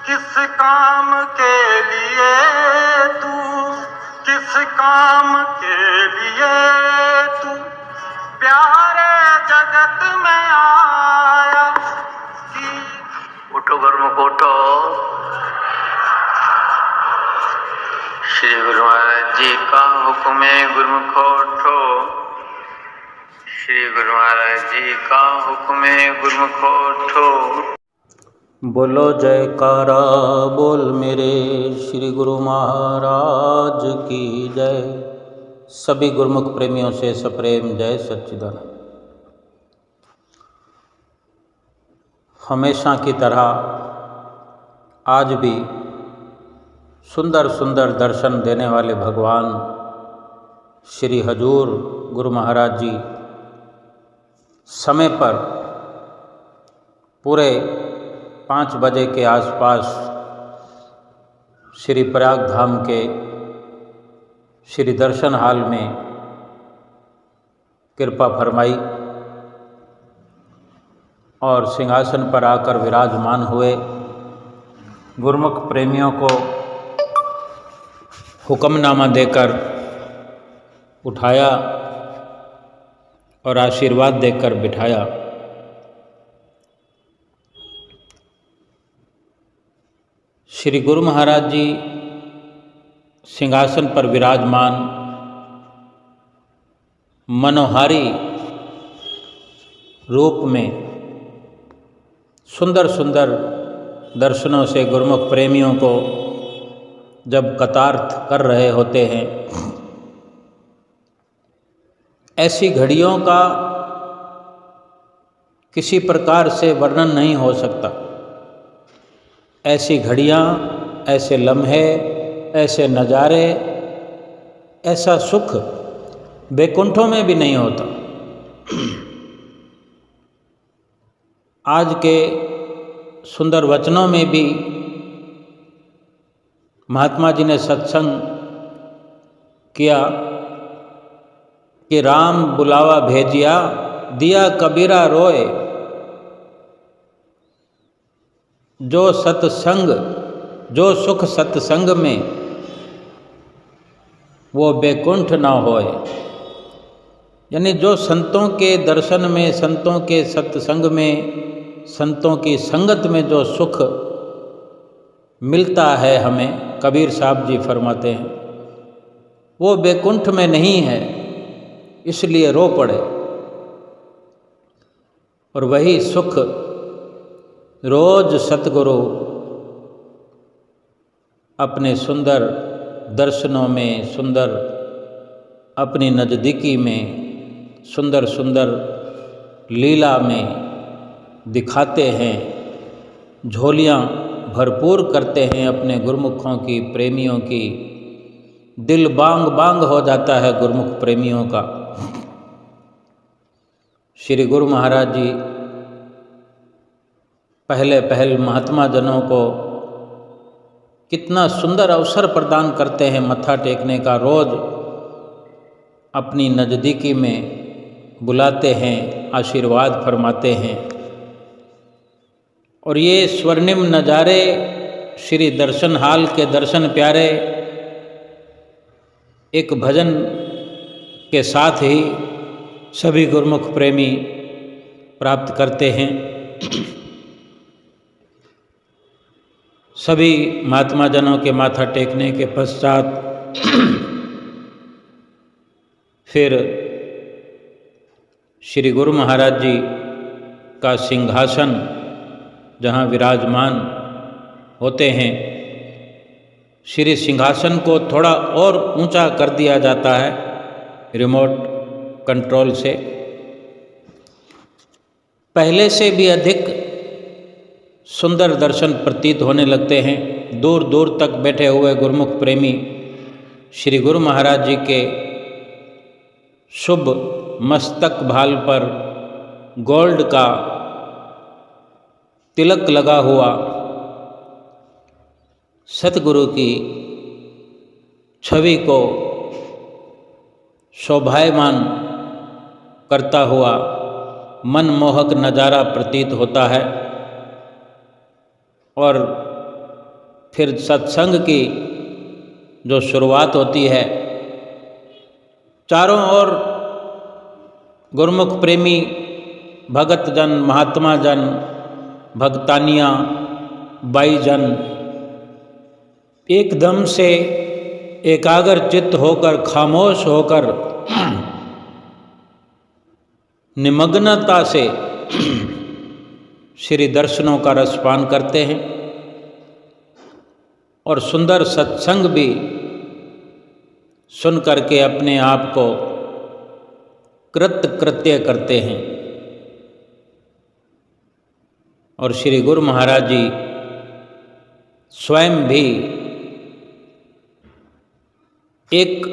किस काम के लिए तू, किस काम के लिए तू प्यारे जगत में आया कि। उठो गुरुमुख उठो। श्री गुरु महाराज जी का हुक्म है गुरुमुख उठो। श्री गुरु महाराज जी का हुक्म है गुरुमुख उठो। बोलो जयकारा बोल मेरे श्री गुरु महाराज की जय। सभी गुरुमुख प्रेमियों से सप्रेम जय सच्चिदानंद। हमेशा की तरह आज भी सुंदर सुंदर दर्शन देने वाले भगवान श्री हजूर गुरु महाराज जी समय पर पूरे 5 बजे के आसपास श्री प्रयाग धाम के श्री दर्शन हाल में कृपा फरमाई और सिंहासन पर आकर विराजमान हुए। गुरुमुख प्रेमियों को हुक्मनामा देकर उठाया और आशीर्वाद देकर बिठाया। श्री गुरु महाराज जी सिंहासन पर विराजमान मनोहारी रूप में सुंदर सुंदर दर्शनों से गुरुमुख प्रेमियों को जब कतार्थ कर रहे होते हैं, ऐसी घड़ियों का किसी प्रकार से वर्णन नहीं हो सकता। ऐसी घड़ियाँ, ऐसे लम्हे, ऐसे नज़ारे, ऐसा सुख बैकुंठों में भी नहीं होता। आज के सुंदर वचनों में भी महात्मा जी ने सत्संग किया कि राम बुलावा भेजिया दिया कबीरा रोए। जो सत्संग, जो सुख सत्संग में वो बैकुंठ ना होए। यानी जो संतों के दर्शन में, संतों के सत्संग में, संतों की संगत में जो सुख मिलता है हमें, कबीर साहब जी फरमाते हैं, वो बैकुंठ में नहीं है, इसलिए रो पड़े। और वही सुख रोज सतगुरु अपने सुंदर दर्शनों में, सुंदर अपनी नज़दीकी में, सुंदर सुंदर लीला में दिखाते हैं, झोलियाँ भरपूर करते हैं अपने गुरुमुखों की, प्रेमियों की। दिल बांग बांग हो जाता है गुरुमुख प्रेमियों का। श्री गुरु महाराज जी पहल महात्मा जनों को कितना सुंदर अवसर प्रदान करते हैं मत्था टेकने का। रोज अपनी नज़दीकी में बुलाते हैं, आशीर्वाद फरमाते हैं। और ये स्वर्णिम नज़ारे श्री दर्शन हाल के दर्शन प्यारे एक भजन के साथ ही सभी गुरुमुख प्रेमी प्राप्त करते हैं। सभी महात्मा जनों के माथा टेकने के पश्चात फिर श्री गुरु महाराज जी का सिंहासन जहाँ विराजमान होते हैं, श्री सिंहासन को थोड़ा और ऊंचा कर दिया जाता है रिमोट कंट्रोल से। पहले से भी अधिक सुंदर दर्शन प्रतीत होने लगते हैं। दूर दूर तक बैठे हुए गुरुमुख प्रेमी श्री गुरु महाराज जी के शुभ मस्तक भाल पर गोल्ड का तिलक लगा हुआ सतगुरु की छवि को शोभायमान करता हुआ मनमोहक नज़ारा प्रतीत होता है। और फिर सत्संग की जो शुरुआत होती है, चारों ओर गुरुमुख प्रेमी भगत जन, महात्मा जन, भक्तानियाँ, बाई जन एकदम से एकाग्र चित्त होकर, खामोश होकर, निमग्नता से श्री दर्शनों का रसपान करते हैं और सुंदर सत्संग भी सुन करके अपने आप को कृत्य करते हैं। और श्री गुरु महाराज जी स्वयं भी एक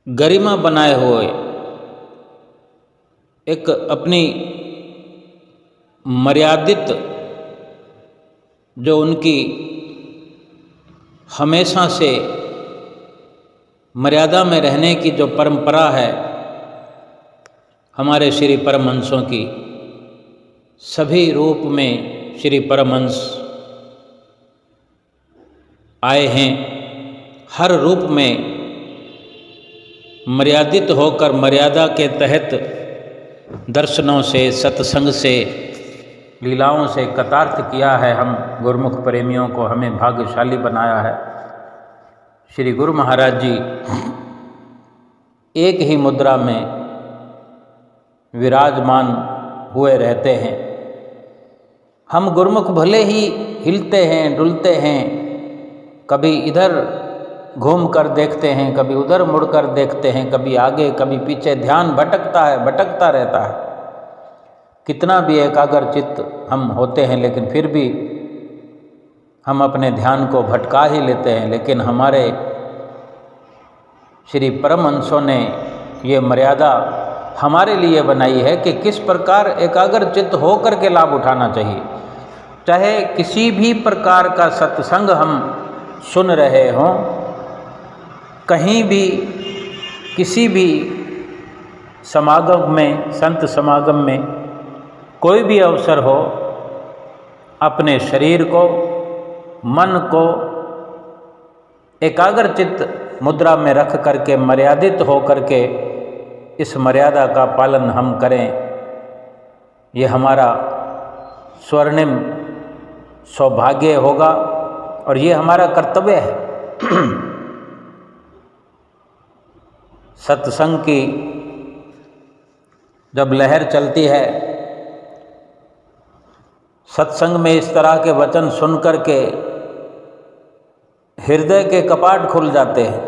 गरिमा बनाए हुए, एक अपनी मर्यादित, जो उनकी हमेशा से मर्यादा में रहने की जो परंपरा है हमारे श्री परमहंसों की, सभी रूप में श्री परमहंस आए हैं। हर रूप में मर्यादित होकर, मर्यादा के तहत दर्शनों से, सत्संग से, लीलाओं से कृतार्थ किया है। हम गुरुमुख प्रेमियों को हमें भाग्यशाली बनाया है। श्री गुरु महाराज जी एक ही मुद्रा में विराजमान हुए रहते हैं। हम गुरुमुख भले ही हिलते हैं, डुलते हैं, कभी इधर घूम कर देखते हैं, कभी उधर मुड़कर देखते हैं, कभी आगे कभी पीछे, ध्यान भटकता रहता है। कितना भी एकाग्र चित्त हम होते हैं, लेकिन फिर भी हम अपने ध्यान को भटका ही लेते हैं। लेकिन हमारे श्री परमहंसों ने ये मर्यादा हमारे लिए बनाई है कि किस प्रकार एकाग्र चित्त होकर के लाभ उठाना चाहिए। चाहे किसी भी प्रकार का सत्संग हम सुन रहे हों, कहीं भी किसी भी समागम में, संत समागम में कोई भी अवसर हो, अपने शरीर को, मन को एकाग्र चित्त मुद्रा में रख करके, मर्यादित हो करके इस मर्यादा का पालन हम करें। ये हमारा स्वर्णिम सौभाग्य होगा और ये हमारा कर्तव्य है। सत्संग की जब लहर चलती है, सत्संग में इस तरह के वचन सुन करके हृदय के कपाट खुल जाते हैं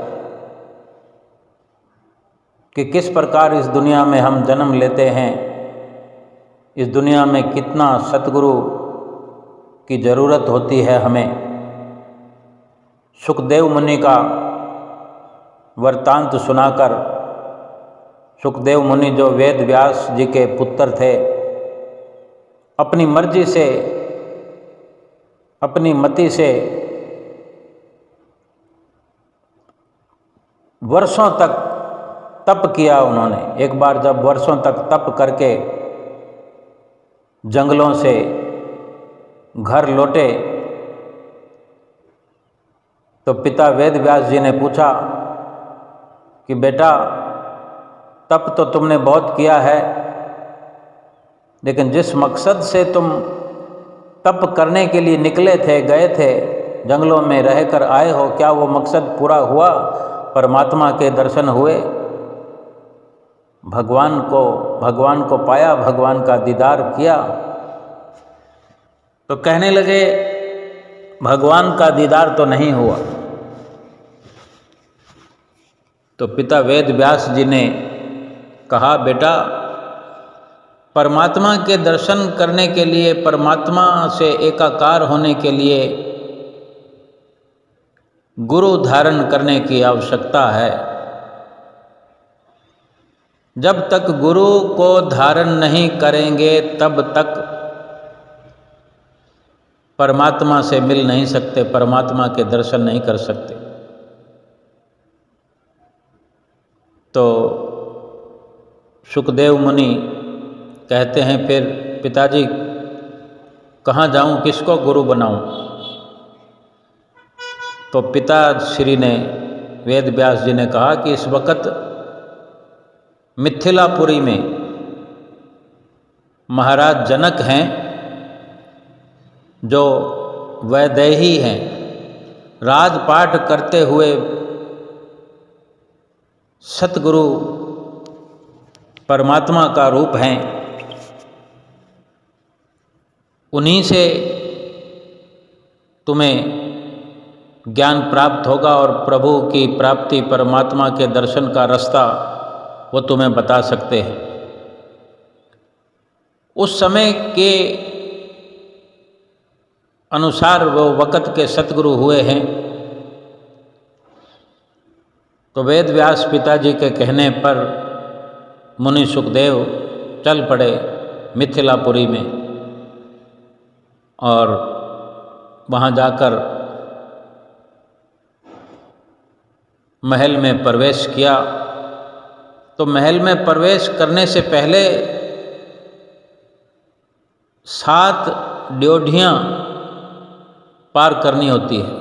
कि किस प्रकार इस दुनिया में हम जन्म लेते हैं, इस दुनिया में कितना सतगुरु की ज़रूरत होती है हमें। सुखदेव मुनि का वृत्तांत सुनाकर, सुखदेव मुनि जो वेद व्यास जी के पुत्र थे, अपनी मर्जी से, अपनी मति से वर्षों तक तप किया उन्होंने। एक बार जब वर्षों तक तप करके जंगलों से घर लौटे तो पिता वेद व्यास जी ने पूछा कि बेटा, तप तो तुमने बहुत किया है, लेकिन जिस मकसद से तुम तप करने के लिए निकले थे, गए थे, जंगलों में रहकर आए हो, क्या वो मकसद पूरा हुआ? परमात्मा के दर्शन हुए, भगवान को पाया, भगवान का दीदार किया? तो कहने लगे भगवान का दीदार तो नहीं हुआ। तो पिता वेद व्यास जी ने कहा, बेटा, परमात्मा के दर्शन करने के लिए, परमात्मा से एकाकार होने के लिए गुरु धारण करने की आवश्यकता है। जब तक गुरु को धारण नहीं करेंगे तब तक परमात्मा से मिल नहीं सकते, परमात्मा के दर्शन नहीं कर सकते। तो सुखदेव मुनि कहते हैं, फिर पिताजी कहाँ जाऊँ, किसको गुरु बनाऊँ। तो पिताश्री ने, वेद व्यास जी ने कहा कि इस वक्त मिथिलापुरी में महाराज जनक हैं जो वैदेही हैं, राजपाट करते हुए सतगुरु परमात्मा का रूप हैं। उन्हीं से तुम्हें ज्ञान प्राप्त होगा और प्रभु की प्राप्ति, परमात्मा के दर्शन का रास्ता वो तुम्हें बता सकते हैं। उस समय के अनुसार वो वक़्त के सतगुरु हुए हैं। तो वेद व्यास पिताजी के कहने पर मुनि सुखदेव चल पड़े मिथिलापुरी में और वहाँ जाकर महल में प्रवेश किया। तो महल में प्रवेश करने से पहले 7 ड्योढ़ियाँ पार करनी होती है।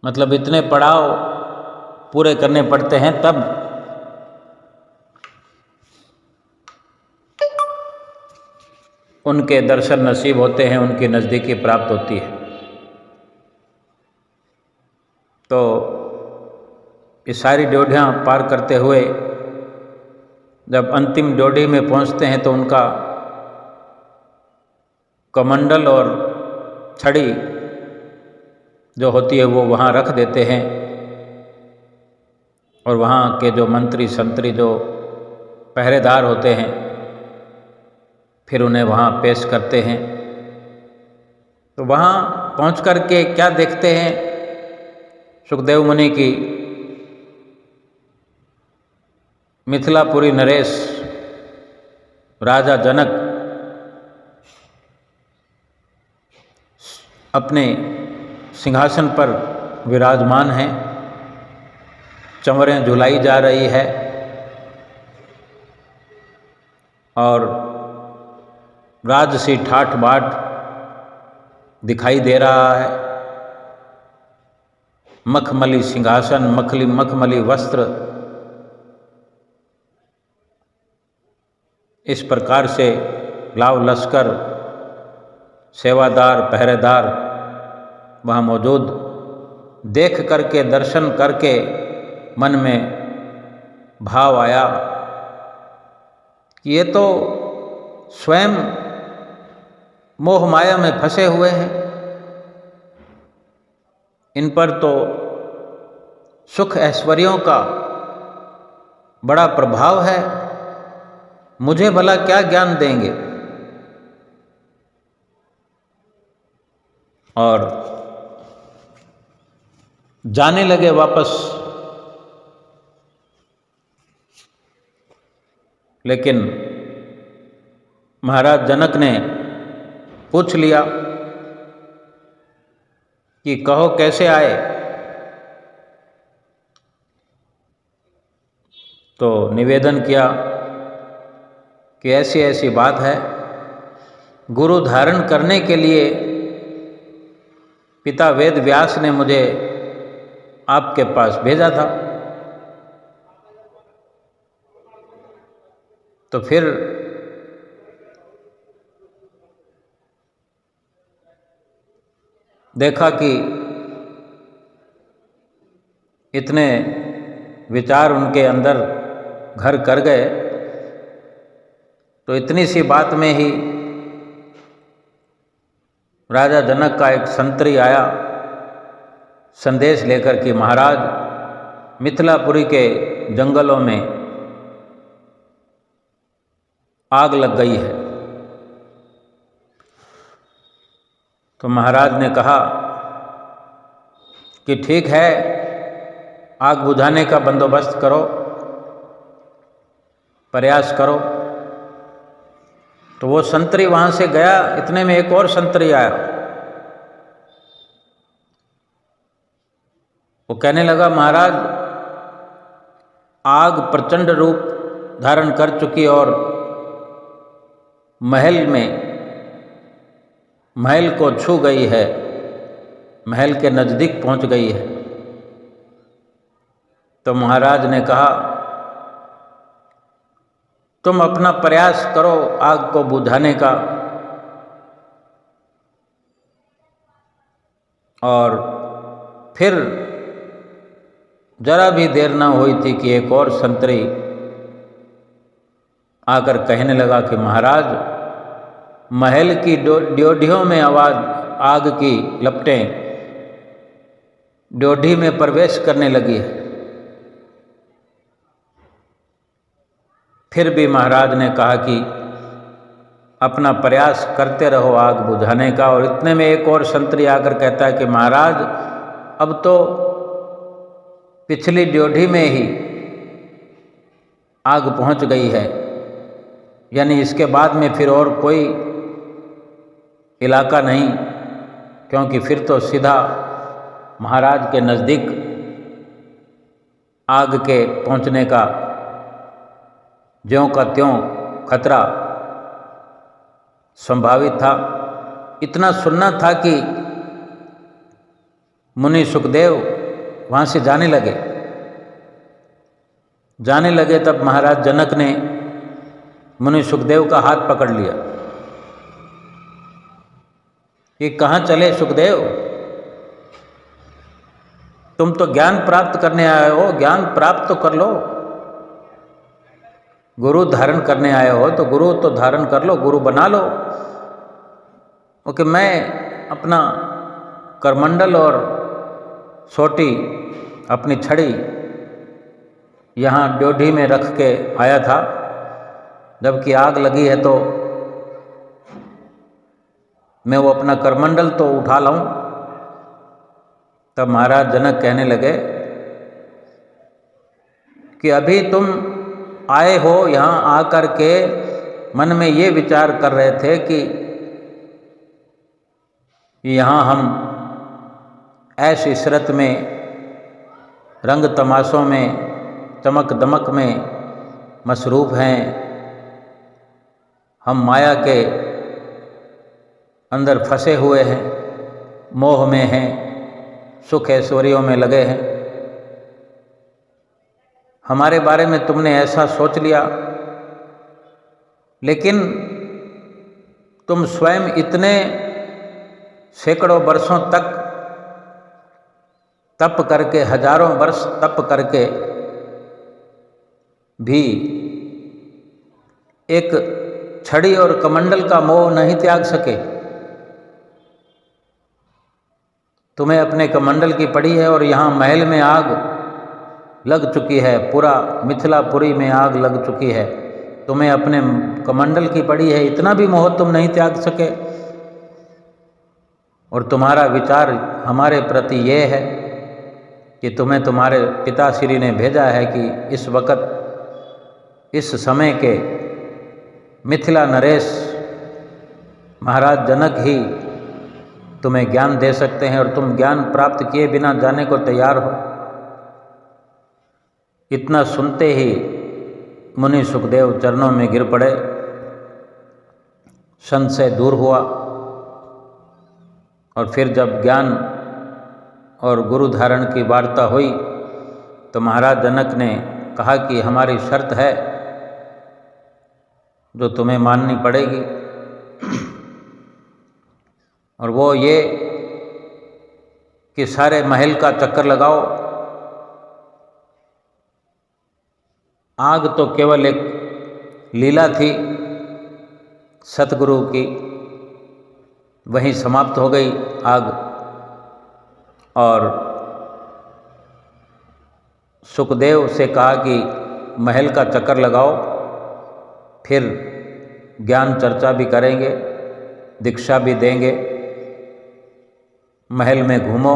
मतलब इतने पड़ाव पूरे करने पड़ते हैं, तब उनके दर्शन नसीब होते हैं, उनकी नज़दीकी प्राप्त होती है। तो ये सारी ड्योढ़ियाँ पार करते हुए जब अंतिम ड्योढ़ी में पहुँचते हैं तो उनका कमंडल और छड़ी जो होती है वो वहाँ रख देते हैं और वहाँ के जो मंत्री संतरी जो पहरेदार होते हैं फिर उन्हें वहाँ पेश करते हैं। तो वहाँ पहुँच कर के क्या देखते हैं सुखदेव मुनि की मिथिलापुरी नरेश राजा जनक अपने सिंहासन पर विराजमान हैं, चंवरें झुलाई जा रही है और राजसी ठाठ बाट दिखाई दे रहा है। मखमली सिंहासन, मखमली वस्त्र, इस प्रकार से लाव लश्कर, सेवादार, पहरेदार वहाँ मौजूद। देख करके, दर्शन करके मन में भाव आया कि ये तो स्वयं मोह माया में फंसे हुए हैं, इन पर तो सुख ऐश्वर्यों का बड़ा प्रभाव है, मुझे भला क्या ज्ञान देंगे। और जाने लगे वापस। लेकिन महाराज जनक ने पूछ लिया कि कहो कैसे आए। तो निवेदन किया कि ऐसी ऐसी बात है, गुरु धारण करने के लिए पिता वेद व्यास ने मुझे आपके पास भेजा था। तो फिर देखा कि इतने विचार उनके अंदर घर कर गए, तो इतनी सी बात में ही राजा जनक का एक संतरी आया संदेश लेकर कि महाराज मिथिलापुरी के जंगलों में आग लग गई है। तो महाराज ने कहा कि ठीक है, आग बुझाने का बंदोबस्त करो, प्रयास करो। तो वो संतरी वहाँ से गया, इतने में एक और संतरी आया। वो कहने लगा महाराज आग प्रचंड रूप धारण कर चुकी और महल को छू गई है, महल के नज़दीक पहुंच गई है। तो महाराज ने कहा, तुम अपना प्रयास करो आग को बुझाने का। और फिर जरा भी देर ना हुई थी कि एक और संतरी आकर कहने लगा कि महाराज, महल की ड्योढ़ियों में आवाज, आग की लपटें ड्योढ़ी में प्रवेश करने लगी है। फिर भी महाराज ने कहा कि अपना प्रयास करते रहो आग बुझाने का। और इतने में एक और संतरी आकर कहता है कि महाराज, अब तो पिछली ड्योढ़ी में ही आग पहुंच गई है, यानी इसके बाद में फिर और कोई इलाका नहीं, क्योंकि फिर तो सीधा महाराज के नज़दीक आग के पहुंचने का ज्यों का त्यों खतरा संभावित था। इतना सुनना था कि मुनि सुखदेव वहाँ से जाने लगे। तब महाराज जनक ने मुनि सुखदेव का हाथ पकड़ लिया कि कहाँ चले सुखदेव, तुम तो ज्ञान प्राप्त करने आए हो, ज्ञान प्राप्त तो कर लो। गुरु धारण करने आए हो तो गुरु तो धारण कर लो, गुरु बना लो। ओके, मैं अपना करमंडल और सोटी, अपनी छड़ी यहाँ ड्योढ़ी में रख के आया था, जबकि आग लगी है तो मैं वो अपना करमंडल तो उठा लाऊं। तब महाराज जनक कहने लगे कि अभी तुम आए हो यहाँ आकर के मन में ये विचार कर रहे थे कि यहाँ हम ऐश इशरत में, रंग तमाशों में, चमक दमक में मसरूफ़ हैं, हम माया के अंदर फंसे हुए हैं, मोह में हैं, सुख ऐश्वर्यों में लगे हैं। हमारे बारे में तुमने ऐसा सोच लिया, लेकिन तुम स्वयं इतने सैकड़ों वर्षों तक तप करके, हजारों वर्ष तप करके भी एक छड़ी और कमंडल का मोह नहीं त्याग सके। तुम्हें अपने कमंडल की पड़ी है और यहाँ महल में आग लग चुकी है, पूरा मिथिलापुरी में आग लग चुकी है, तुम्हें अपने कमंडल की पड़ी है, इतना भी मोह तुम नहीं त्याग सके। और तुम्हारा विचार हमारे प्रति ये है कि तुम्हें तुम्हारे पिताश्री ने भेजा है कि इस वक्त, इस समय के मिथिला नरेश महाराज जनक ही तुम्हें ज्ञान दे सकते हैं, और तुम ज्ञान प्राप्त किए बिना जाने को तैयार हो। इतना सुनते ही मुनि सुखदेव चरणों में गिर पड़े, संशय दूर हुआ। और फिर जब ज्ञान और गुरु धारण की वार्ता हुई तो महाराज जनक ने कहा कि हमारी शर्त है जो तुम्हें माननी पड़ेगी, और वो ये कि सारे महल का चक्कर लगाओ। आग तो केवल एक लीला थी सतगुरु की, वहीं समाप्त हो गई आग। और सुखदेव से कहा कि महल का चक्कर लगाओ, फिर ज्ञान चर्चा भी करेंगे, दीक्षा भी देंगे, महल में घूमो,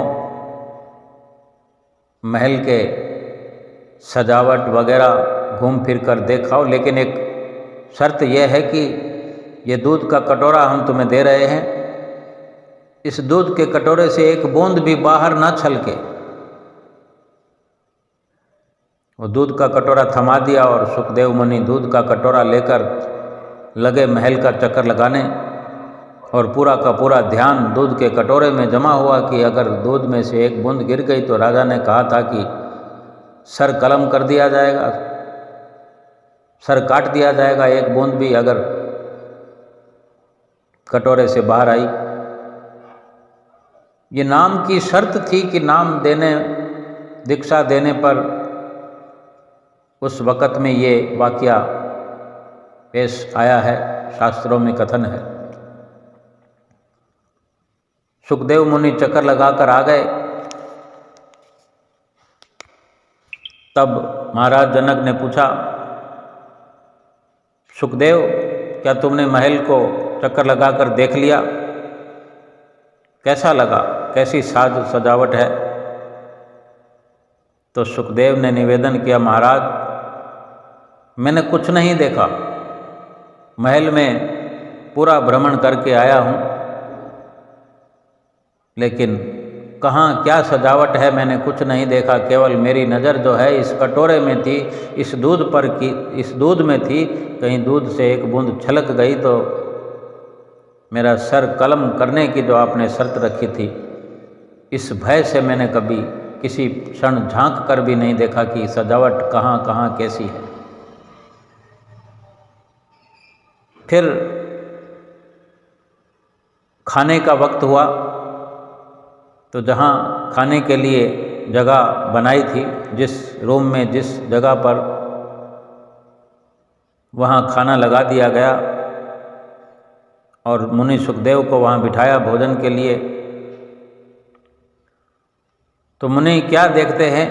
महल के सजावट वगैरह घूम फिर कर देखाओ, लेकिन एक शर्त यह है कि ये दूध का कटोरा हम तुम्हें दे रहे हैं, इस दूध के कटोरे से एक बूंद भी बाहर ना छलके। वो दूध का कटोरा थमा दिया और सुखदेव मुनि दूध का कटोरा लेकर लगे महल का चक्कर लगाने और पूरा का पूरा ध्यान दूध के कटोरे में जमा हुआ कि अगर दूध में से एक बूंद गिर गई तो राजा ने कहा था कि सर कलम कर दिया जाएगा, सर काट दिया जाएगा, एक बूंद भी अगर कटोरे से बाहर आई। ये नाम की शर्त थी कि नाम देने, दीक्षा देने पर उस वक़्त में ये वाक़या पेश आया है, शास्त्रों में कथन है। सुखदेव मुनि चक्कर लगाकर आ गए। तब महाराज जनक ने पूछा, सुखदेव क्या तुमने महल को चक्कर लगाकर देख लिया, कैसा लगा, कैसी साज सजावट है? तो सुखदेव ने निवेदन किया, महाराज मैंने कुछ नहीं देखा, महल में पूरा भ्रमण करके आया हूँ, लेकिन कहाँ क्या सजावट है मैंने कुछ नहीं देखा। केवल मेरी नज़र जो है इस कटोरे में थी, इस दूध पर की, इस दूध में थी। कहीं दूध से एक बूंद छलक गई तो मेरा सर कलम करने की जो आपने शर्त रखी थी, इस भय से मैंने कभी किसी क्षण झांक कर भी नहीं देखा कि सजावट कहाँ कहाँ कैसी है। फिर खाने का वक्त हुआ तो जहाँ खाने के लिए जगह बनाई थी, जिस रूम में, जिस जगह पर, वहाँ खाना लगा दिया गया और मुनि सुखदेव को वहाँ बिठाया भोजन के लिए। तो मुनि क्या देखते हैं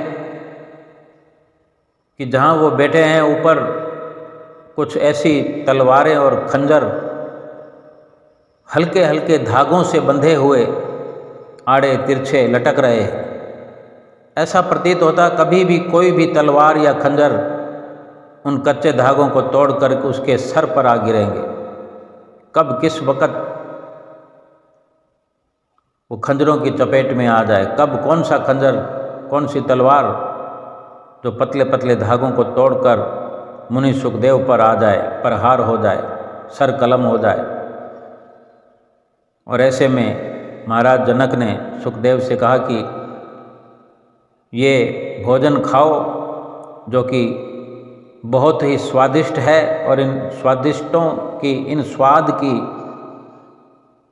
कि जहाँ वो बैठे हैं ऊपर कुछ ऐसी तलवारें और खंजर हल्के हल्के धागों से बंधे हुए आड़े तिरछे लटक रहे हैं। ऐसा प्रतीत होता कभी भी कोई भी तलवार या खंजर उन कच्चे धागों को तोड़कर उसके सर पर आ गिरेंगे। कब किस वक़्त वो खंजरों की चपेट में आ जाए, कब कौन सा खंजर, कौन सी तलवार जो पतले पतले धागों को तोड़कर मुनि सुखदेव पर आ जाए, प्रहार हो जाए, सर कलम हो जाए। और ऐसे में महाराज जनक ने सुखदेव से कहा कि ये भोजन खाओ जो कि बहुत ही स्वादिष्ट है, और इन स्वादिष्टों की, इन स्वाद की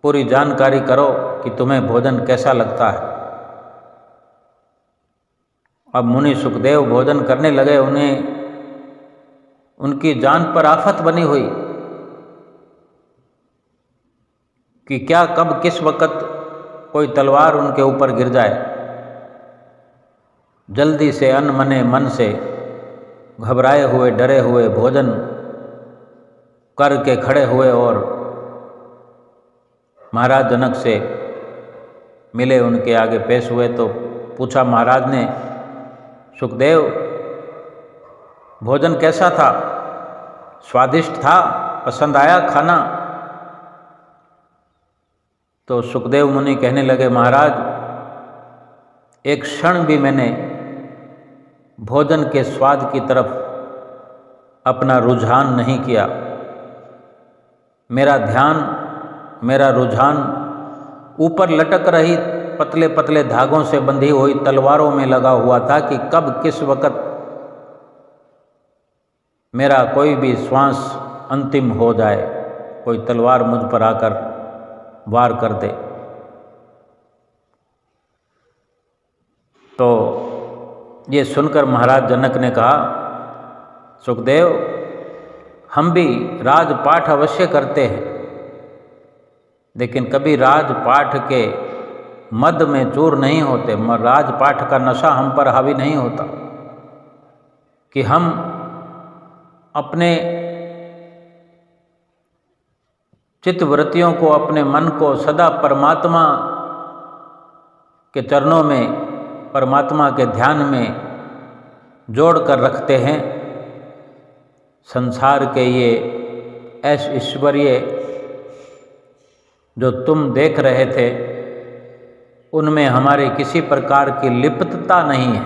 पूरी जानकारी करो कि तुम्हें भोजन कैसा लगता है। अब मुनि सुखदेव भोजन करने लगे। उन्हें उनकी जान पर आफत बनी हुई कि क्या कब किस वक़्त कोई तलवार उनके ऊपर गिर जाए। जल्दी से अनमने मन से घबराए हुए, डरे हुए भोजन करके खड़े हुए और महाराज जनक से मिले, उनके आगे पेश हुए। तो पूछा महाराज ने, सुखदेव भोजन कैसा था, स्वादिष्ट था, पसंद आया खाना? तो सुखदेव मुनि कहने लगे, महाराज एक क्षण भी मैंने भोजन के स्वाद की तरफ अपना रुझान नहीं किया। मेरा ध्यान, मेरा रुझान ऊपर लटक रही पतले पतले धागों से बंधी हुई तलवारों में लगा हुआ था कि कब किस वक़्त मेरा कोई भी श्वास अंतिम हो जाए, कोई तलवार मुझ पर आकर वार कर दे। तो ये सुनकर महाराज जनक ने कहा, सुखदेव हम भी राजपाठ अवश्य करते हैं, लेकिन कभी राजपाठ के मद में चूर नहीं होते। राजपाठ का नशा हम पर हावी नहीं होता कि हम अपने चित्तवृत्तियों को, अपने मन को सदा परमात्मा के चरणों में, परमात्मा के ध्यान में जोड़ कर रखते हैं। संसार के ये ऐश ऐश्वर्य जो तुम देख रहे थे, उनमें हमारी किसी प्रकार की लिप्तता नहीं है।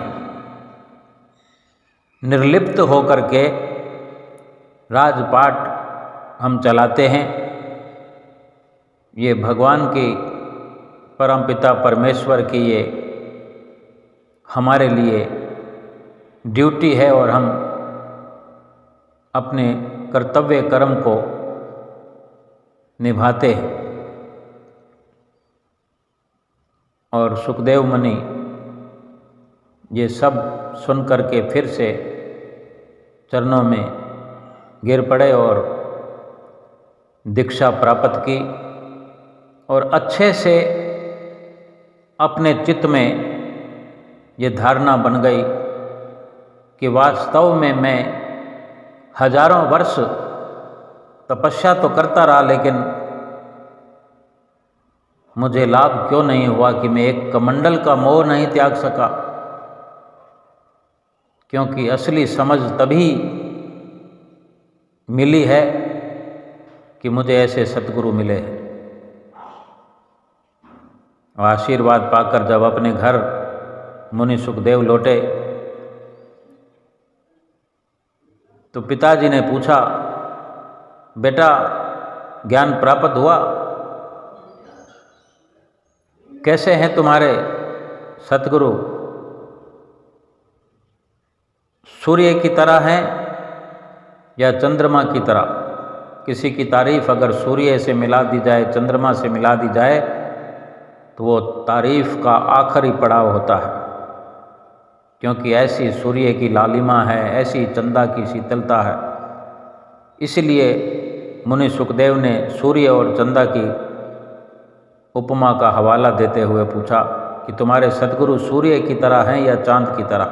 निर्लिप्त होकर के राजपाट हम चलाते हैं, ये भगवान की परमपिता परमेश्वर की ये हमारे लिए ड्यूटी है और हम अपने कर्तव्य कर्म को निभाते हैं। और सुखदेव मुनि ये सब सुन करके फिर से चरणों में गिर पड़े और दीक्षा प्राप्त की और अच्छे से अपने चित्त में ये धारणा बन गई कि वास्तव में मैं हजारों वर्ष तपस्या तो करता रहा, लेकिन मुझे लाभ क्यों नहीं हुआ कि मैं एक कमंडल का मोह नहीं त्याग सका। क्योंकि असली समझ तभी मिली है कि मुझे ऐसे सतगुरु मिले हैं। आशीर्वाद पाकर जब अपने घर मुनि सुखदेव लौटे तो पिताजी ने पूछा, बेटा ज्ञान प्राप्त हुआ? कैसे हैं तुम्हारे सतगुरु? सूर्य की तरह हैं या चंद्रमा की तरह? किसी की तारीफ अगर सूर्य से मिला दी जाए, चंद्रमा से मिला दी जाए, तो वो तारीफ का आखिरी पड़ाव होता है। क्योंकि ऐसी सूर्य की लालिमा है, ऐसी चंदा की शीतलता है। इसलिए मुनि सुखदेव ने सूर्य और चंदा की उपमा का हवाला देते हुए पूछा कि तुम्हारे सतगुरु सूर्य की तरह हैं या चांद की तरह?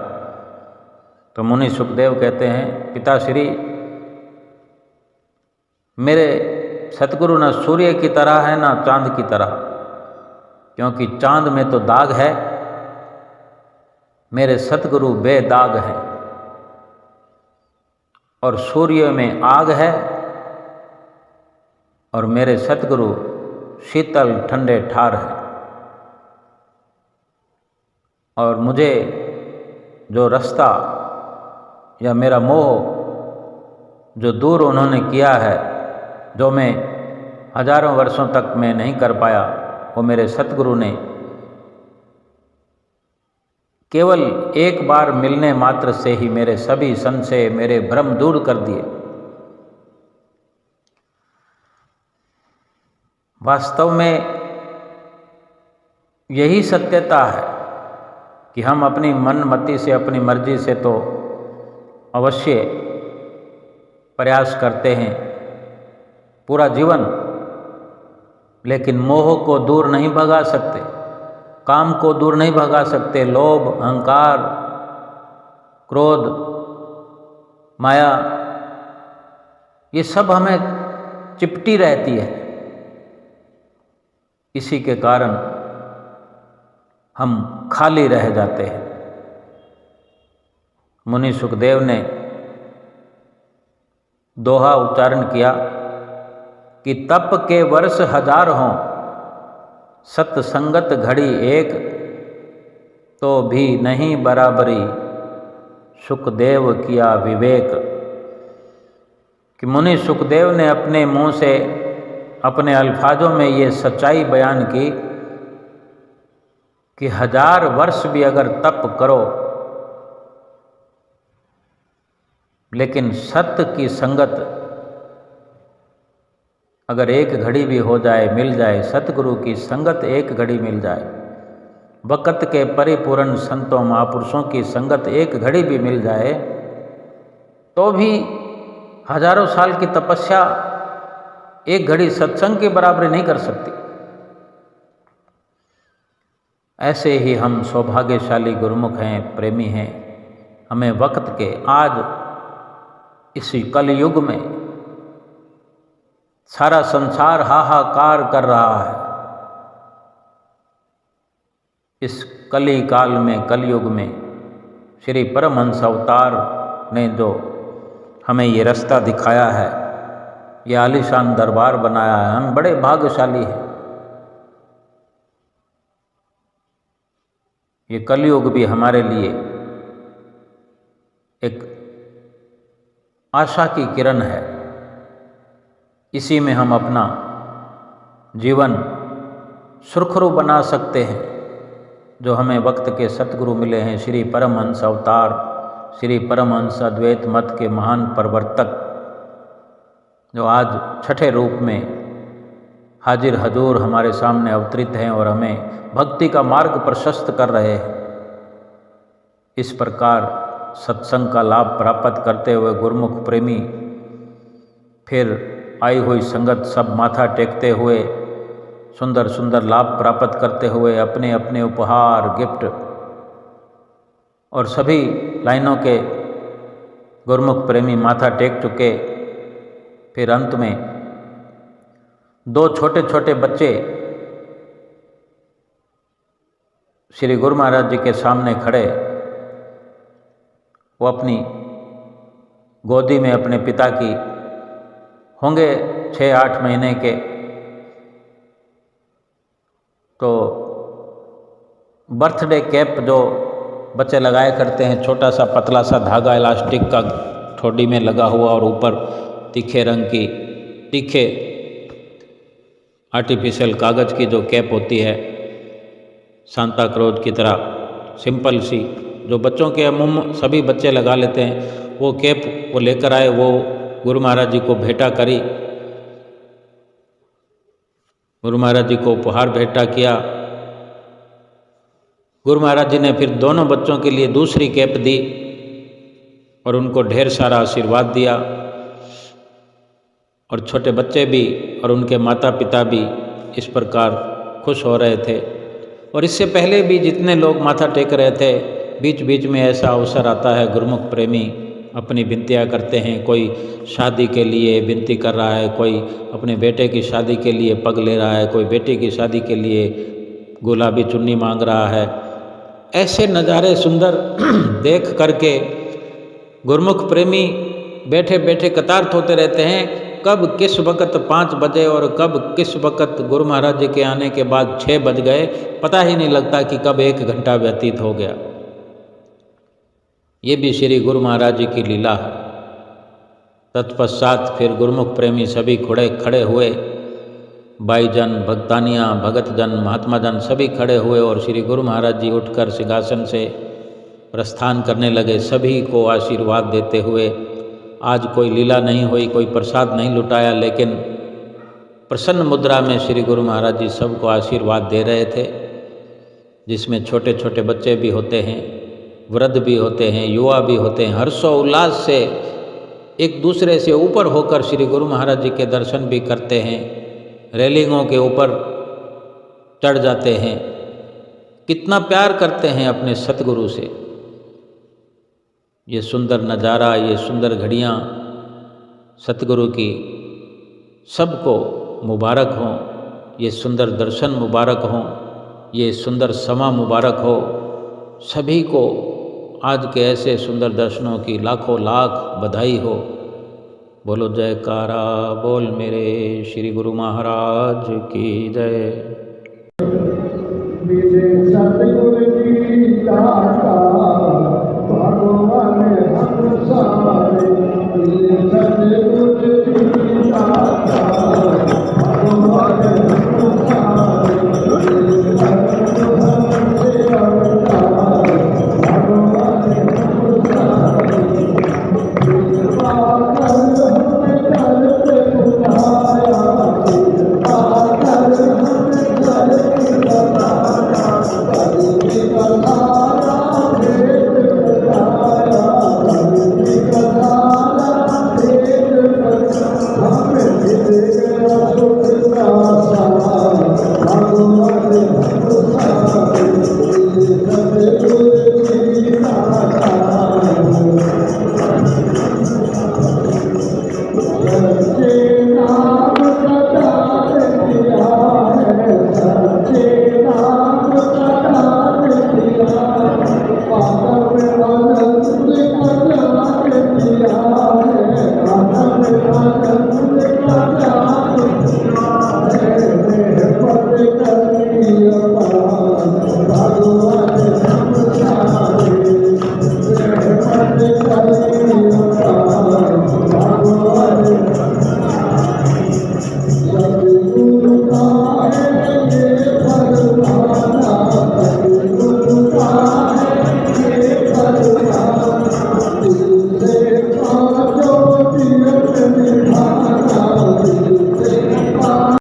तो मुनि सुखदेव कहते हैं, पिताश्री मेरे सतगुरु न सूर्य की तरह है न चांद की तरह, क्योंकि चांद में तो दाग है, मेरे सतगुरु बेदाग हैं। और सूर्य में आग है और मेरे सतगुरु शीतल ठंडे ठार हैं। और मुझे जो रास्ता या मेरा मोह जो दूर उन्होंने किया है, जो मैं हजारों वर्षों तक मैं नहीं कर पाया, वो मेरे सतगुरु ने केवल एक बार मिलने मात्र से ही मेरे सभी संशय, मेरे भ्रम दूर कर दिए। वास्तव में यही सत्यता है कि हम अपनी मन मति से, अपनी मर्जी से तो अवश्य प्रयास करते हैं पूरा जीवन, लेकिन मोह को दूर नहीं भगा सकते, काम को दूर नहीं भगा सकते। लोभ, अहंकार, क्रोध, माया, ये सब हमें चिपटी रहती है। इसी के कारण हम खाली रह जाते हैं। मुनि सुखदेव ने दोहा उच्चारण किया कि तप के वर्ष हजार हों, सत्संगत घड़ी एक, तो भी नहीं बराबरी सुखदेव किया विवेक। कि मुनि सुखदेव ने अपने मुंह से, अपने अल्फाजों में ये सच्चाई बयान की कि 1000 वर्ष भी अगर तप करो, लेकिन सत्य की संगत अगर एक घड़ी भी हो जाए, मिल जाए, सतगुरु की संगत एक घड़ी मिल जाए, वक़्त के परिपूर्ण संतों महापुरुषों की संगत एक घड़ी भी मिल जाए, तो भी हजारों साल की तपस्या एक घड़ी सत्संग की बराबरी नहीं कर सकती। ऐसे ही हम सौभाग्यशाली गुरुमुख हैं, प्रेमी हैं। हमें वक्त के आज इसी कलयुग में सारा संसार हाहाकार कर रहा है। इस कली काल में, कलयुग में श्री परमहंस अवतार ने जो हमें ये रास्ता दिखाया है, ये आलीशान दरबार बनाया है, हम बड़े भाग्यशाली हैं। ये कलयुग भी हमारे लिए एक आशा की किरण है। इसी में हम अपना जीवन सुरखरू बना सकते हैं। जो हमें वक्त के सतगुरु मिले हैं, श्री परमहंस अवतार, श्री परमहंस अद्वैत मत के महान प्रवर्तक, जो आज छठे रूप में हाजिर हजूर हमारे सामने अवतरित हैं और हमें भक्ति का मार्ग प्रशस्त कर रहे हैं। इस प्रकार सत्संग का लाभ प्राप्त करते हुए गुरुमुख प्रेमी फिर आई हुई संगत सब माथा टेकते हुए सुंदर सुंदर लाभ प्राप्त करते हुए अपने अपने उपहार, गिफ्ट और सभी लाइनों के गुरुमुख प्रेमी माथा टेक चुके। फिर अंत में दो छोटे छोटे बच्चे श्री गुरु महाराज जी के सामने खड़े, वो अपनी गोदी में अपने पिता की होंगे 6-8 महीने के, तो बर्थडे कैप जो बच्चे लगाया करते हैं, छोटा सा पतला सा धागा इलास्टिक का ठोडी में लगा हुआ और ऊपर तीखे रंग की तीखे आर्टिफिशियल कागज़ की जो कैप होती है, सांता क्लॉज की तरह सिंपल सी, जो बच्चों के अमूमन सभी बच्चे लगा लेते हैं, वो कैप वो लेकर आए, वो गुरु महाराज जी को भेंटा करी, गुरु महाराज जी को उपहार भेंटा किया। गुरु महाराज जी ने फिर दोनों बच्चों के लिए दूसरी कैप दी और उनको ढेर सारा आशीर्वाद दिया। और छोटे बच्चे भी और उनके माता पिता भी इस प्रकार खुश हो रहे थे। और इससे पहले भी जितने लोग माथा टेक रहे थे, बीच बीच में ऐसा अवसर आता है, गुरुमुख प्रेमी अपनी विनतियाँ करते हैं। कोई शादी के लिए विनती कर रहा है, कोई अपने बेटे की शादी के लिए पग ले रहा है, कोई बेटी की शादी के लिए गुलाबी चुन्नी मांग रहा है। ऐसे नज़ारे सुंदर देख करके गुरुमुख प्रेमी बैठे बैठे कतार होते रहते हैं, कब किस वक़्त 5 बजे और कब किस वक़्त गुरु महाराज जी के आने के बाद 6 बज गए, पता ही नहीं लगता कि कब 1 घंटा व्यतीत हो गया। ये भी श्री गुरु महाराज जी की लीला है। तत्पश्चात फिर गुरुमुख प्रेमी सभी खड़े हुए, भाईजन, भक्तानियाँ, भगत जन, महात्मा जन सभी खड़े हुए और श्री गुरु महाराज जी उठकर सिंहासन से प्रस्थान करने लगे, सभी को आशीर्वाद देते हुए। आज कोई लीला नहीं हुई, कोई प्रसाद नहीं लुटाया, लेकिन प्रसन्न मुद्रा में श्री गुरु महाराज जी सबको आशीर्वाद दे रहे थे, जिसमें छोटे छोटे बच्चे भी होते हैं, वृद्ध भी होते हैं, युवा भी होते हैं। हर्षोल्लास से एक दूसरे से ऊपर होकर श्री गुरु महाराज जी के दर्शन भी करते हैं, रेलिंगों के ऊपर चढ़ जाते हैं, कितना प्यार करते हैं अपने सतगुरु से। ये सुंदर नज़ारा, ये सुंदर घड़ियाँ सतगुरु की सबको मुबारक हों, ये सुंदर दर्शन मुबारक हों, ये सुंदर समा मुबारक हो। सभी को आज के ऐसे सुंदर दर्शनों की लाखों लाख बधाई हो। बोलो जयकारा बोल मेरे श्री गुरु महाराज की जय। सतगुरु जी दाता भगवान हम सारे, सतगुरु जी दाता